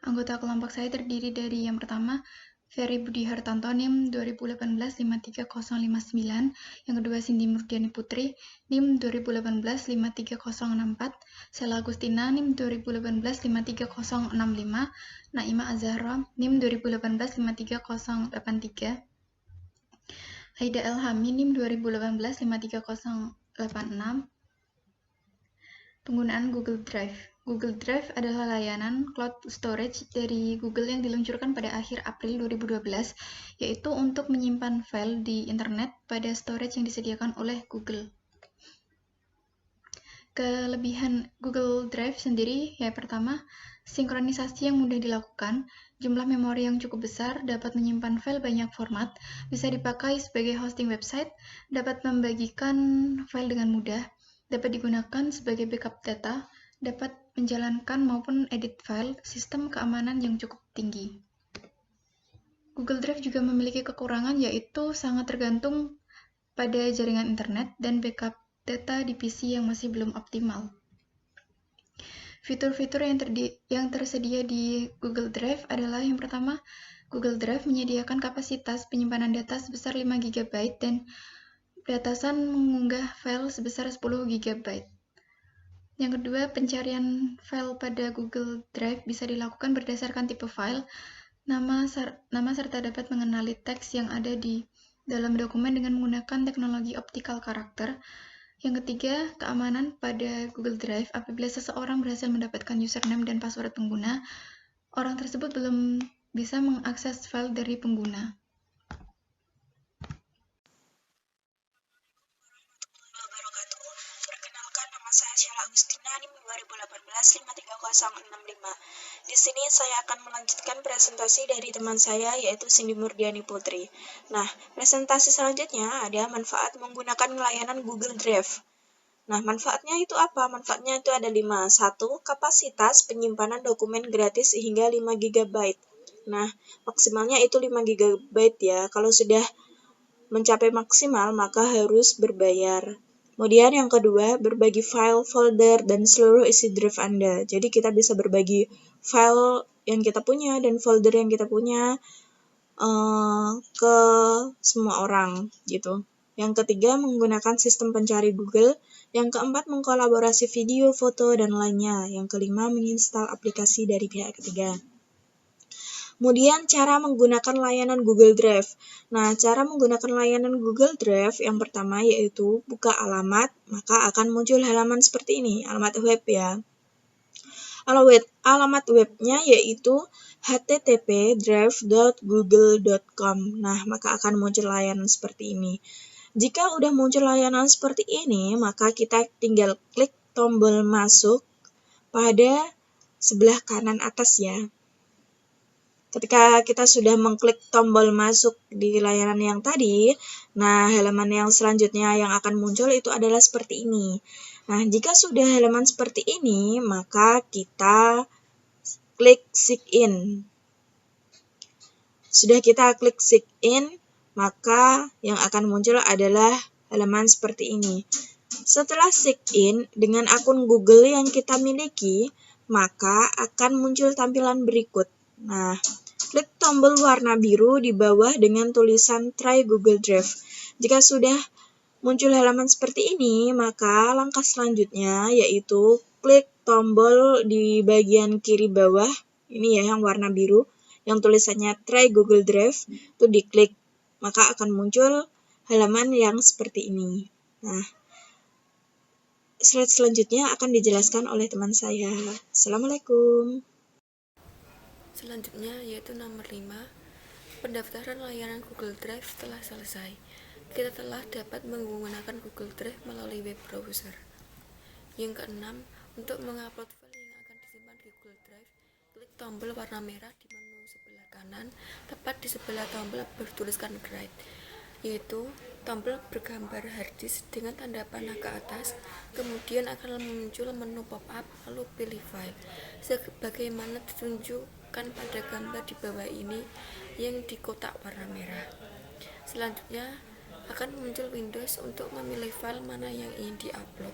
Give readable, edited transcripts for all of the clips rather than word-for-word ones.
Anggota kelompok saya terdiri dari yang pertama, Ferry Budi Hartanto, NIM 2018-53059. Yang kedua, Cindy Murdiani Putri, NIM 2018-53064. Sela Agustina, NIM 2018-53065. Naima Azahra, NIM 2018-53083. Aida Elhami, NIM 2018-53086. Penggunaan Google Drive. Google Drive adalah layanan cloud storage dari Google yang diluncurkan pada akhir April 2012, yaitu untuk menyimpan file di internet pada storage yang disediakan oleh Google. Kelebihan Google Drive sendiri, ya pertama, sinkronisasi yang mudah dilakukan, jumlah memori yang cukup besar, dapat menyimpan file banyak format, bisa dipakai sebagai hosting website, dapat membagikan file dengan mudah, dapat digunakan sebagai backup data, dapat menjalankan maupun edit file, sistem keamanan yang cukup tinggi. Google Drive juga memiliki kekurangan, yaitu sangat tergantung pada jaringan internet dan backup data di PC yang masih belum optimal. Fitur-fitur yang tersedia di Google Drive adalah yang pertama, Google Drive menyediakan kapasitas penyimpanan data sebesar 5 GB dan batasan mengunggah file sebesar 10 GB. Yang kedua, pencarian file pada Google Drive bisa dilakukan berdasarkan tipe file, nama serta dapat mengenali teks yang ada di dalam dokumen dengan menggunakan teknologi optical character. Yang ketiga, keamanan pada Google Drive. Apabila seseorang berhasil mendapatkan username dan password pengguna, orang tersebut belum bisa mengakses file dari pengguna. Perkenalkan, nama saya Sela Agustina, NIM 2018-53065. Di sini saya akan melanjutkan presentasi dari teman saya, yaitu Cindy Murdiani Putri. Nah, presentasi selanjutnya ada manfaat menggunakan layanan Google Drive. Nah, manfaatnya itu apa? Manfaatnya itu ada 5. 1. Kapasitas penyimpanan dokumen gratis hingga 5 GB. Nah, maksimalnya itu 5 GB ya. Kalau sudah mencapai maksimal, maka harus berbayar. Kemudian yang kedua, berbagi file, folder, dan seluruh isi drive Anda. Jadi kita bisa berbagi file yang kita punya dan folder yang kita punya ke semua orang gitu. Yang ketiga, menggunakan sistem pencari Google. Yang keempat, mengkolaborasi video, foto, dan lainnya. Yang kelima, menginstal aplikasi dari pihak ketiga. Kemudian cara menggunakan layanan Google Drive. Nah, cara menggunakan layanan Google Drive yang pertama yaitu buka alamat, maka akan muncul halaman seperti ini, alamat web ya. Alamat webnya yaitu http://drive.google.com. Nah, maka akan muncul layanan seperti ini. Jika udah muncul layanan seperti ini, maka kita tinggal klik tombol masuk pada sebelah kanan atas ya. Ketika kita sudah mengklik tombol masuk di layanan yang tadi, nah halaman yang selanjutnya yang akan muncul itu adalah seperti ini. Nah, jika sudah halaman seperti ini, maka kita klik sign in. Sudah kita klik sign in, maka yang akan muncul adalah halaman seperti ini. Setelah sign in dengan akun Google yang kita miliki, maka akan muncul tampilan berikut. Nah, klik tombol warna biru di bawah dengan tulisan Try Google Drive. Jika sudah muncul halaman seperti ini, maka langkah selanjutnya yaitu klik tombol di bagian kiri bawah, ini ya yang warna biru, yang tulisannya Try Google Drive, itu diklik, maka akan muncul halaman yang seperti ini. Nah, slide selanjutnya akan dijelaskan oleh teman saya. Assalamualaikum. Selanjutnya yaitu nomor 5, pendaftaran layanan Google Drive telah selesai. Kita telah dapat menggunakan Google Drive melalui web browser. Yang keenam, untuk mengupload file yang akan disimpan di Google Drive, klik tombol warna merah di menu sebelah kanan, tepat di sebelah tombol bertuliskan Write, yaitu tombol bergambar harddisk dengan tanda panah ke atas, kemudian akan muncul menu pop-up, lalu pilih file, sebagaimana ditunjukkan pada gambar di bawah ini yang di kotak warna merah. Selanjutnya akan muncul Windows untuk memilih file mana yang ingin diupload.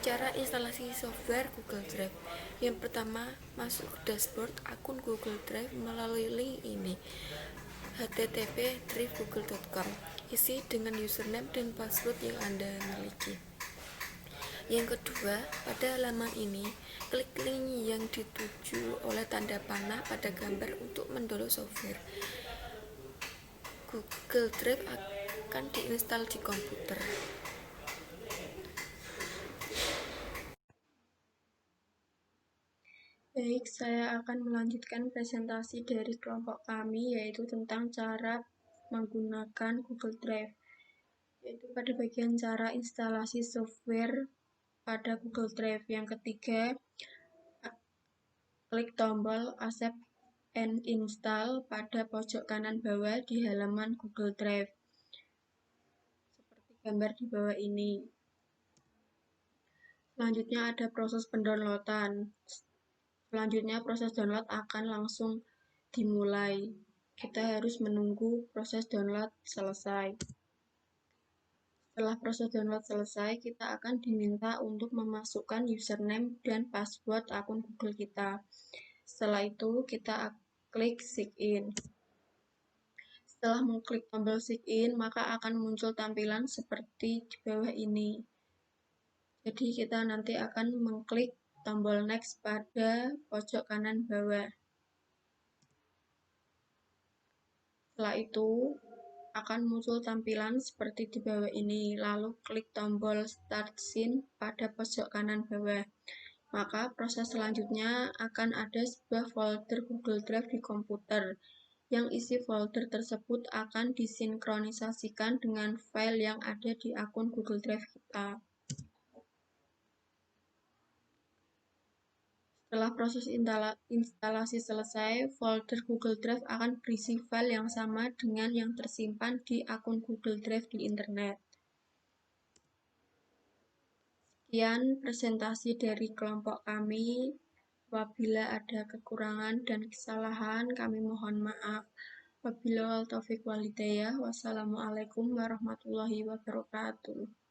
Cara instalasi software Google Drive. Yang pertama, masuk ke dashboard akun Google Drive melalui link ini, http://drive.google.com. Isi dengan username dan password yang Anda miliki. Yang kedua, pada halaman ini, klik link yang dituju oleh tanda panah pada gambar untuk mendownload software. Google Drive akan diinstal di komputer. Baik, saya akan melanjutkan presentasi dari kelompok kami, yaitu tentang cara menggunakan Google Drive. Yaitu pada bagian cara instalasi software pada Google Drive. Yang ketiga, klik tombol Accept and Install pada pojok kanan bawah di halaman Google Drive. Seperti gambar di bawah ini. Selanjutnya ada proses pendownloadan. Selanjutnya proses download akan langsung dimulai. Kita harus menunggu proses download selesai. Setelah proses download selesai, kita akan diminta untuk memasukkan username dan password akun Google kita. Setelah itu, kita klik sign in. Setelah mengklik tombol sign in, maka akan muncul tampilan seperti di bawah ini. Jadi kita nanti akan mengklik tombol next pada pojok kanan bawah. Setelah itu akan muncul tampilan seperti di bawah ini. Lalu klik tombol start scene pada pojok kanan bawah. Maka proses selanjutnya akan ada sebuah folder Google Drive di komputer. Yang isi folder tersebut akan disinkronisasikan dengan file yang ada di akun Google Drive kita. Setelah proses instalasi selesai, folder Google Drive akan berisi file yang sama dengan yang tersimpan di akun Google Drive di internet. Sekian presentasi dari kelompok kami. Apabila ada kekurangan dan kesalahan, kami mohon maaf. Wabillahi taufiq wal hidayah. Wassalamualaikum warahmatullahi wabarakatuh.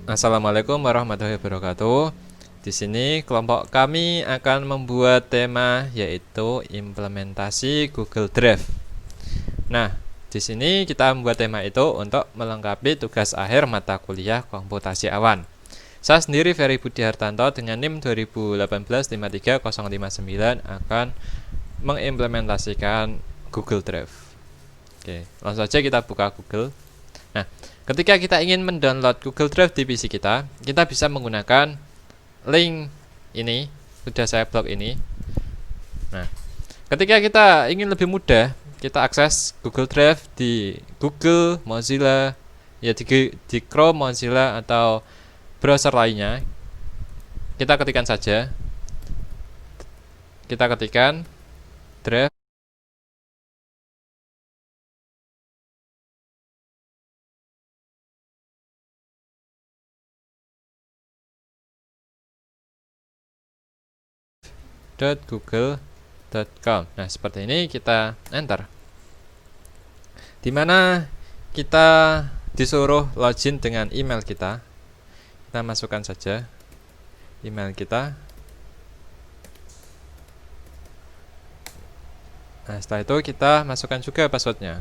Assalamualaikum warahmatullahi wabarakatuh. Di sini kelompok kami akan membuat tema yaitu implementasi Google Drive. Nah, di sini kita membuat tema itu untuk melengkapi tugas akhir mata kuliah komputasi awan. Saya sendiri Ferry Budi Hartanto dengan NIM 2018-53059 akan mengimplementasikan Google Drive. Oke, langsung saja kita buka Google. Nah, ketika kita ingin mendownload Google Drive di PC kita bisa menggunakan link ini, sudah saya blok ini. Nah, ketika kita ingin lebih mudah, kita akses Google Drive di Google, Mozilla, ya di Chrome, Mozilla, atau browser lainnya. Kita ketikkan saja. Kita ketikkan Drive. .google.com. Nah, seperti ini kita enter. Dimana kita disuruh login dengan email kita. Kita masukkan saja email kita. Nah, setelah itu kita masukkan juga passwordnya.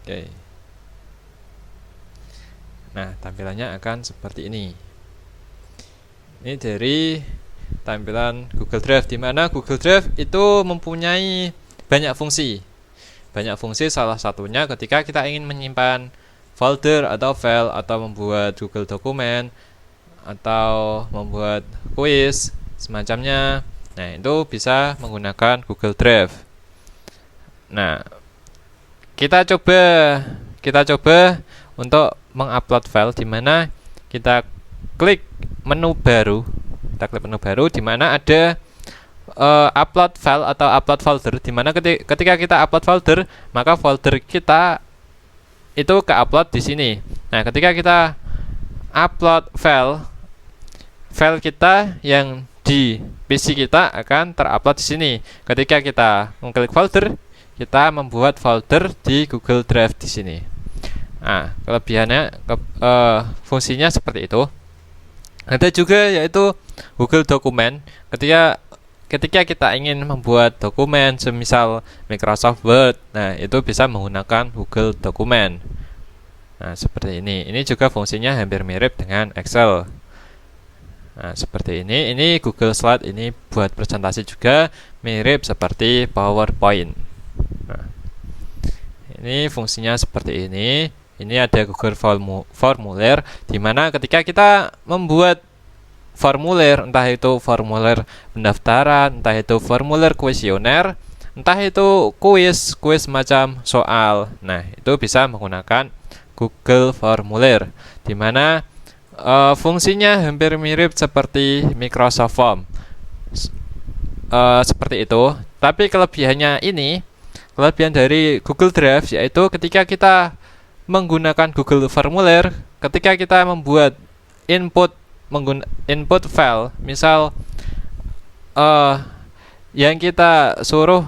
Oke. Nah, tampilannya akan seperti ini. Ini dari tampilan Google Drive, di mana Google Drive itu mempunyai banyak fungsi. Banyak fungsi, salah satunya ketika kita ingin menyimpan folder atau file, atau membuat Google dokumen, atau membuat kuis semacamnya. Nah, itu bisa menggunakan Google Drive. Nah, kita coba untuk mengupload file, di mana kita klik menu baru. Kita klik menu baru di mana ada upload file atau upload folder, di mana ketika kita upload folder, maka folder kita itu ke-upload di sini. Nah, ketika kita upload file kita yang di PC kita akan terupload di sini. Ketika kita mengklik folder, kita membuat folder di Google Drive di sini. Nah, kelebihannya fungsinya seperti itu. Ada juga yaitu Google Dokumen. Ketika kita ingin membuat dokumen semisal Microsoft Word, nah itu bisa menggunakan Google Dokumen. Nah, seperti ini. Ini juga fungsinya hampir mirip dengan Excel. Nah, seperti ini. Ini Google Slide, ini buat presentasi juga mirip seperti PowerPoint. Nah, ini fungsinya seperti ini. Ini ada Google Formulir, di mana ketika kita membuat formulir, entah itu formulir pendaftaran, entah itu formulir kuesioner, entah itu kuis macam soal. Nah, itu bisa menggunakan Google Formulir, di mana fungsinya hampir mirip seperti Microsoft Form. Seperti itu. Tapi kelebihan dari Google Drive yaitu ketika kita menggunakan Google Formulir, ketika kita membuat input file, misal yang kita suruh,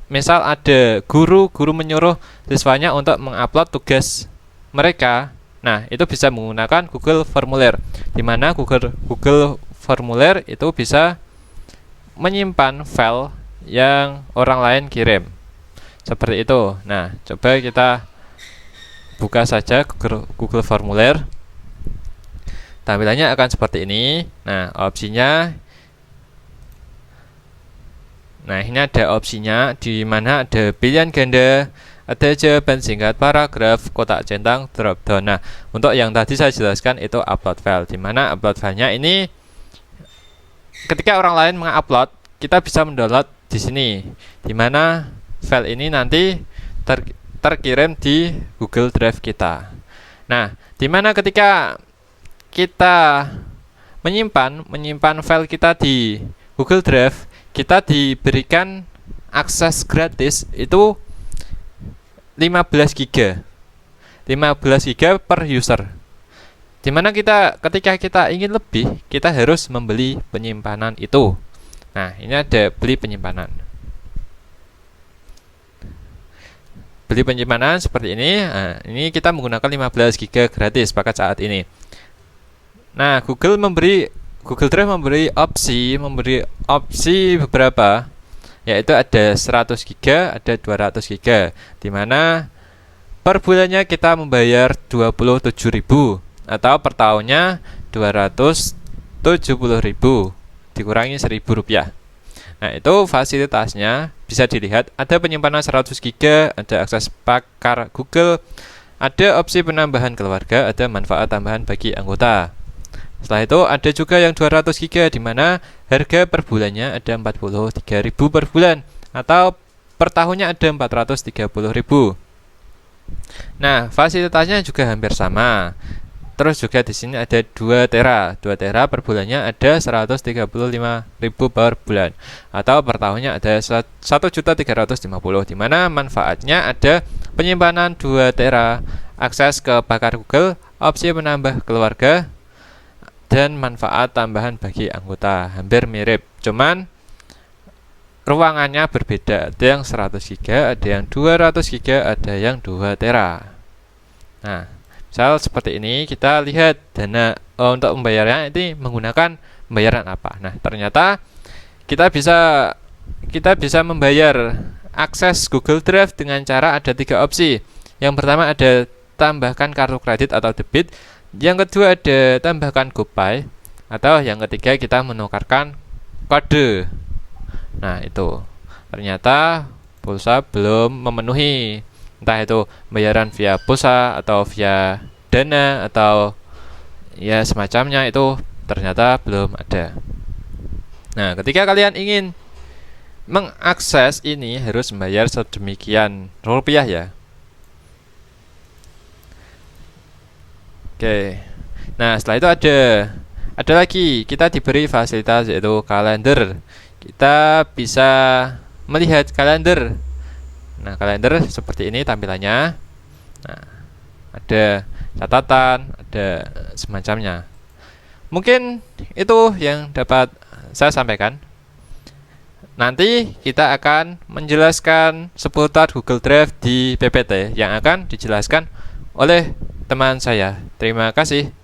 misal ada guru menyuruh siswanya untuk mengupload tugas mereka. Nah, itu bisa menggunakan Google Formulir, di mana Google Formulir itu bisa menyimpan file yang orang lain kirim. Seperti itu. Nah, coba kita buka saja Google Formulir. Tampilannya akan seperti ini. Nah, opsinya. Nah, ini ada opsinya, di mana ada pilihan ganda, ada jawaban singkat, paragraf, kotak centang, drop down. Nah, untuk yang tadi saya jelaskan itu upload file, di mana upload filenya ini ketika orang lain mengupload, kita bisa mendownload di sini, di mana file ini nanti terkirim di Google Drive kita. Nah, di mana ketika kita menyimpan file kita di Google Drive, kita diberikan akses gratis itu 15 GB. 15 GB per user. Dimana ketika kita ingin lebih, kita harus membeli penyimpanan itu. Nah, ini ada beli penyimpanan. Beli penyimpanan seperti ini. Nah, ini kita menggunakan 15 GB gratis paket saat ini. Nah, Google Drive memberi opsi beberapa, yaitu ada 100 GB, ada 200 GB, di mana per bulannya kita membayar 27.000 atau per tahunnya 270.000 dikurangi Rp1.000. Nah, itu fasilitasnya bisa dilihat, ada penyimpanan 100 GB, ada akses pakar Google, ada opsi penambahan keluarga, ada manfaat tambahan bagi anggota. Setelah itu ada juga yang 200 GB, di mana harga per bulannya ada 43.000 per bulan atau per tahunnya ada 430.000. Nah, fasilitasnya juga hampir sama. Terus juga di sini ada 2 tera. 2 tera per bulannya ada 135.000 per bulan atau per tahunnya ada 1.350.000, di mana manfaatnya ada penyimpanan 2 tera, akses ke pakar Google, opsi penambah keluarga, dan manfaat tambahan bagi anggota. Hampir mirip, cuman ruangannya berbeda. Ada yang 100 GB, ada yang 200 GB, ada yang 2 tera. Nah, misal seperti ini, kita lihat dana untuk membayarnya ini menggunakan pembayaran apa. Nah, ternyata kita bisa membayar akses Google Drive dengan cara ada 3 opsi. Yang pertama ada tambahkan kartu kredit atau debit. Yang kedua ada tambahkan GoPay, atau yang ketiga kita menukarkan kode. Nah, itu ternyata pulsa belum memenuhi, entah itu pembayaran via pulsa atau via Dana atau ya semacamnya, itu ternyata belum ada. Nah, ketika kalian ingin mengakses ini harus membayar sedemikian rupiah ya. Oke. Nah, setelah itu ada lagi, kita diberi fasilitas yaitu kalender. Kita bisa melihat kalender. Nah, kalender seperti ini tampilannya. Nah, ada catatan, ada semacamnya. Mungkin itu yang dapat saya sampaikan. Nanti kita akan menjelaskan seputar Google Drive di PPT yang akan dijelaskan oleh teman saya. Terima kasih.